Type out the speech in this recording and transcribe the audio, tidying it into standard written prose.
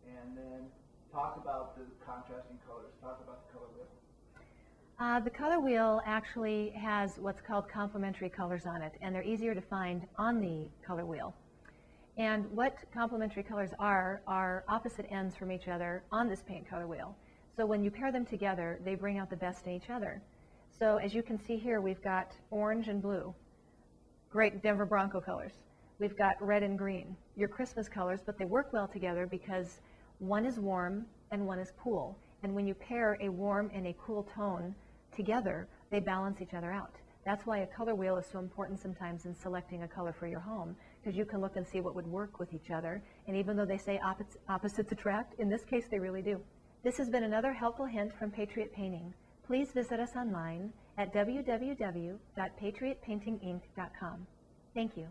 And then talk about the contrasting colors. Talk about the color wheel. The color wheel actually has what's called complementary colors on it, and they're easier to find on the color wheel. And what complementary colors are opposite ends from each other on this paint color wheel. So when you pair them together, they bring out the best in each other. So as you can see here, we've got orange and blue, great Denver Bronco colors. We've got red and green, your Christmas colors, but they work well together because one is warm and one is cool. And when you pair a warm and a cool tone together, they balance each other out. That's why a color wheel is so important sometimes in selecting a color for your home, because you can look and see what would work with each other. And even though they say opposites attract, in this case they really do. This has been another helpful hint from Patriot Painting. Please visit us online at www.patriotpaintinginc.com. Thank you.